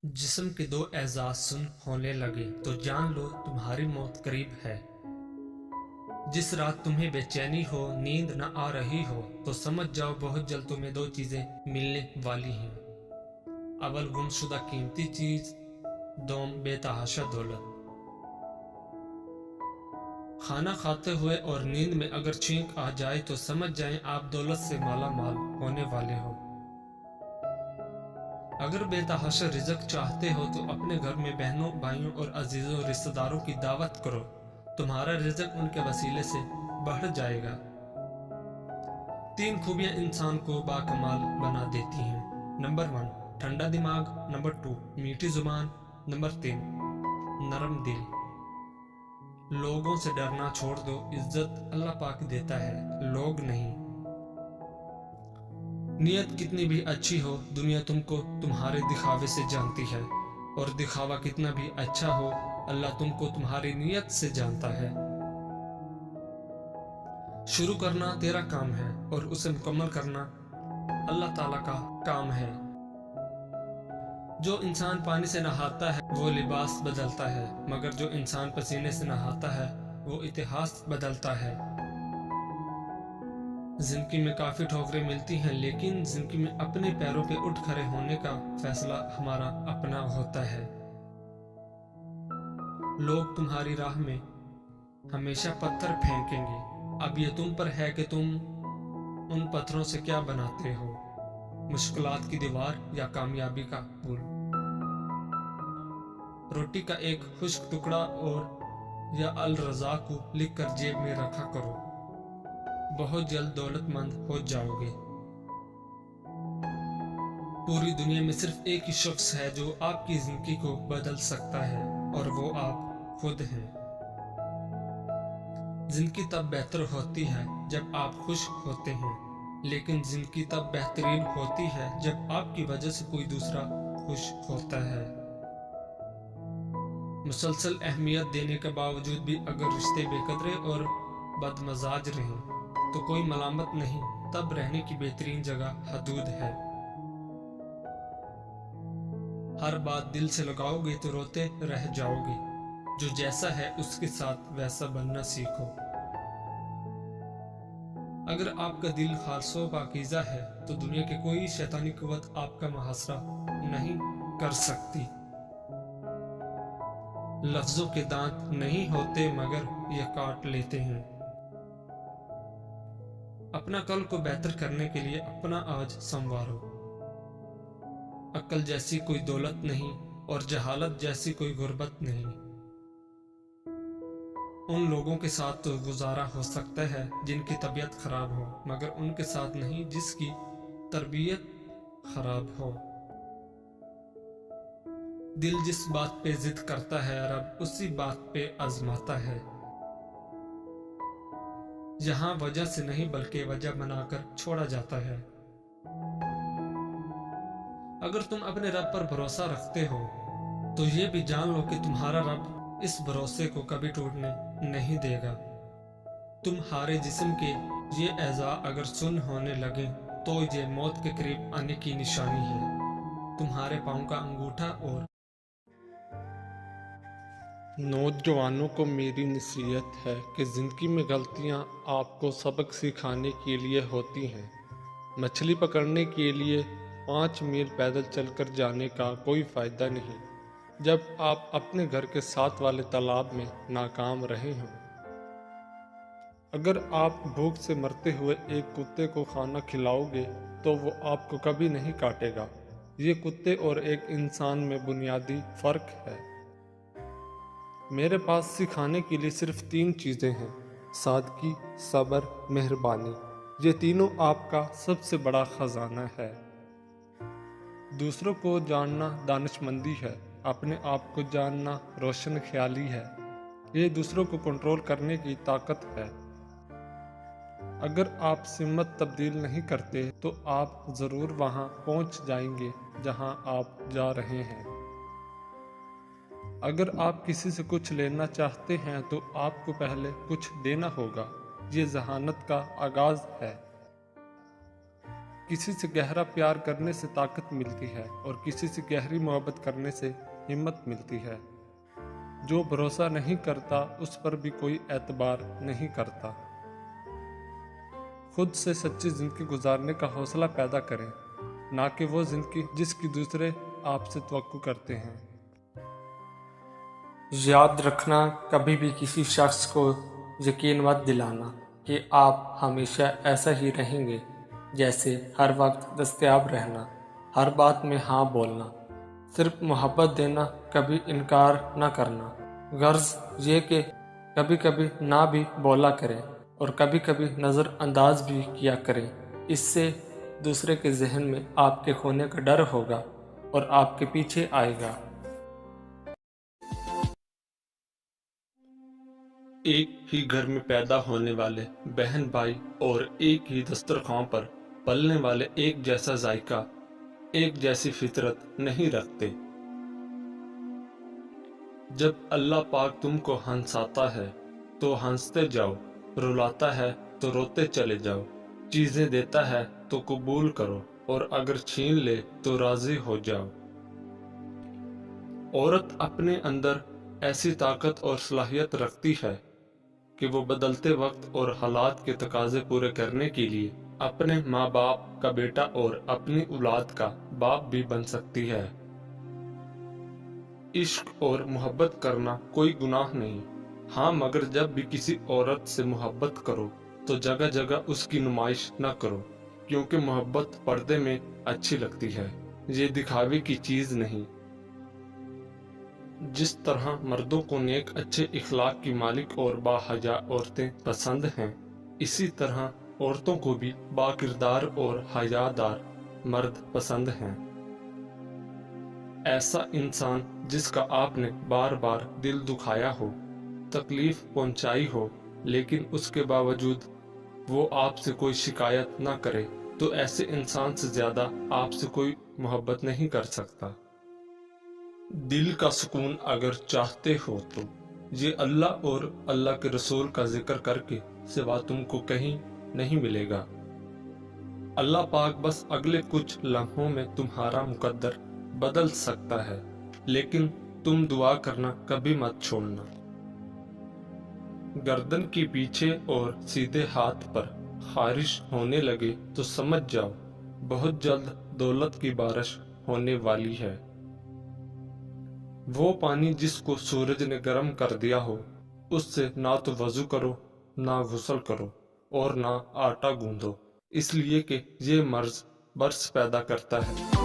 जिस्म के दो एजाज सुन होने लगे तो जान लो तुम्हारी मौत करीब है। जिस रात तुम्हें बेचैनी हो, नींद न आ रही हो, तो समझ जाओ बहुत जल्द तुम्हें दो चीजें मिलने वाली हैं। अव्वल गुमशुदा कीमती चीज, दोम बेतहाशा दौलत। खाना खाते हुए और नींद में अगर छींक आ जाए तो समझ जाएं आप दौलत से माला माल होने वाले हो। अगर बेतहाशा रिज़्क चाहते हो तो अपने घर में बहनों, भाइयों और अजीजों रिश्तेदारों की दावत करो। तुम्हारा रिज़्क उनके वसीले से बढ़ जाएगा। 3 खूबियां इंसान को बाकमाल बना देती हैं। नंबर 1, ठंडा दिमाग। नंबर 2, मीठी जुबान। नंबर 3, नरम दिल। लोगों से डरना छोड़ दो, इज्जत अल्लाह पाक देता है, लोग नहीं। नियत कितनी भी अच्छी हो, दुनिया तुमको तुम्हारे दिखावे से जानती है, और दिखावा कितना भी अच्छा हो, अल्लाह तुमको तुम्हारी नियत से जानता है। शुरू करना तेरा काम है और उसे मुकम्मल करना अल्लाह ताला का काम है। जो इंसान पानी से नहाता है वो लिबास बदलता है, मगर जो इंसान पसीने से नहाता है वो इतिहास बदलता है। जिंदगी में काफ़ी ठोकरें मिलती हैं, लेकिन जिंदगी में अपने पैरों पे उठ खड़े होने का फैसला हमारा अपना होता है। लोग तुम्हारी राह में हमेशा पत्थर फेंकेंगे, अब ये तुम पर है कि तुम उन पत्थरों से क्या बनाते हो, मुश्किलात की दीवार या कामयाबी का पुल। रोटी का एक खुश्क टुकड़ा और या अल रज़ा को लिख कर जेब में रखा करो, बहुत जल्द दौलतमंद हो जाओगे। पूरी दुनिया में सिर्फ एक ही शख्स है जो आपकी जिंदगी को बदल सकता है, और वो आप खुद हैं। जिंदगी तब बेहतर होती है जब आप खुश होते हैं, लेकिन जिंदगी तब बेहतरीन होती है जब आपकी वजह से कोई दूसरा खुश होता है। मुसलसल अहमियत देने के बावजूद भी अगर रिश्ते बेकदरे और बदमजाज रहें तो कोई मलामत नहीं, तब रहने की बेहतरीन जगह हदूद है। हर बात दिल से लगाओगे तो रोते रह जाओगे। जो जैसा है उसके साथ वैसा बनना सीखो। अगर आपका दिल खालसो पाकीज़ा है तो दुनिया की कोई शैतानी कुव्वत आपका मुहासरा नहीं कर सकती। लफ्जों के दांत नहीं होते मगर ये काट लेते हैं। अपना कल को बेहतर करने के लिए अपना आज संवारो। अक्ल जैसी कोई दौलत नहीं और जहालत जैसी कोई गुर्बत नहीं। उन लोगों के साथ तो गुजारा हो सकता है जिनकी तबीयत खराब हो, मगर उनके साथ नहीं जिसकी तरबियत खराब हो। दिल जिस बात पे जिद करता है, रब उसी बात पे आजमाता है। यहाँ वजह से नहीं बल्कि वजह बनाकर छोड़ा जाता है। अगर तुम अपने रब पर भरोसा रखते हो तो ये भी जान लो कि तुम्हारा रब इस भरोसे को कभी टूटने नहीं देगा। तुम्हारे जिस्म के ये एज़ा अगर सुन होने लगे तो ये मौत के करीब आने की निशानी है। तुम्हारे पाँव का अंगूठा और नौजवानों को मेरी नसीहत है कि ज़िंदगी में गलतियाँ आपको सबक सिखाने के लिए होती हैं। मछली पकड़ने के लिए 5 मील पैदल चलकर जाने का कोई फ़ायदा नहीं जब आप अपने घर के साथ वाले तालाब में नाकाम रहे हों। अगर आप भूख से मरते हुए एक कुत्ते को खाना खिलाओगे तो वो आपको कभी नहीं काटेगा। ये कुत्ते और एक इंसान में बुनियादी फ़र्क है। मेरे पास सिखाने के लिए सिर्फ 3 चीज़ें हैं: सादगी, सब्र, मेहरबानी। ये तीनों आपका सबसे बड़ा ख़जाना है। दूसरों को जानना दानिशमंदी है, अपने आप को जानना रोशन ख्याली है। ये दूसरों को कंट्रोल करने की ताकत है। अगर आप सिमत तब्दील नहीं करते तो आप ज़रूर वहाँ पहुँच जाएंगे जहाँ आप जा रहे हैं। अगर आप किसी से कुछ लेना चाहते हैं तो आपको पहले कुछ देना होगा। ये जहानत का आगाज़ है। किसी से गहरा प्यार करने से ताकत मिलती है और किसी से गहरी मोहब्बत करने से हिम्मत मिलती है। जो भरोसा नहीं करता उस पर भी कोई एतबार नहीं करता। खुद से सच्ची जिंदगी गुजारने का हौसला पैदा करें, ना कि वो जिंदगी जिसकी दूसरे आपसे तवक्को करते हैं। याद रखना, कभी भी किसी शख्स को यकीन मत दिलाना कि आप हमेशा ऐसा ही रहेंगे। जैसे हर वक्त दस्तयाब रहना, हर बात में हाँ बोलना, सिर्फ मोहब्बत देना, कभी इनकार ना करना। गर्ज ये कि कभी कभी ना भी बोला करें और कभी कभी नज़रअंदाज भी किया करें। इससे दूसरे के जहन में आपके खोने का डर होगा और आपके पीछे आएगा। एक ही घर में पैदा होने वाले बहन भाई और एक ही दस्तरखान पर पलने वाले एक जैसा जायका, एक जैसी फितरत नहीं रखते। जब अल्लाह पाक तुमको हंसाता है तो हंसते जाओ, रुलाता है तो रोते चले जाओ, चीजें देता है तो कबूल करो और अगर छीन ले तो राजी हो जाओ। औरत अपने अंदर ऐसी ताकत और सलाहियत रखती है कि वो बदलते वक्त और हालात के तकाजे पूरे करने के लिए अपने माँ बाप का बेटा और अपनी औलाद का बाप भी बन सकती है। इश्क और मोहब्बत करना कोई गुनाह नहीं, हाँ, मगर जब भी किसी औरत से मोहब्बत करो तो जगह जगह उसकी नुमाइश न करो, क्योंकि मोहब्बत पर्दे में अच्छी लगती है, ये दिखावे की चीज नहीं। जिस तरह मर्दों को नेक अच्छे इखलाक की मालिक और बाहया औरतें पसंद हैं, इसी तरह औरतों को भी बाकिरदार और हयादार मर्द पसंद हैं। ऐसा इंसान जिसका आपने बार बार दिल दुखाया हो, तकलीफ पहुंचाई हो, लेकिन उसके बावजूद वो आपसे कोई शिकायत ना करे, तो ऐसे इंसान से ज्यादा आपसे कोई मोहब्बत नहीं कर सकता। दिल का सुकून अगर चाहते हो तो ये अल्लाह और अल्लाह के रसूल का जिक्र करके सिवा तुमको कहीं नहीं मिलेगा। अल्लाह पाक बस अगले कुछ लम्हों में तुम्हारा मुकद्दर बदल सकता है, लेकिन तुम दुआ करना कभी मत छोड़ना। गर्दन के पीछे और सीधे हाथ पर खारिश होने लगे तो समझ जाओ बहुत जल्द दौलत की बारिश होने वाली है। वो पानी जिसको सूरज ने गर्म कर दिया हो, उससे ना तो वजू करो, ना गुस्ल करो और ना आटा गूंदो, इसलिए कि ये मर्ज बर्स पैदा करता है।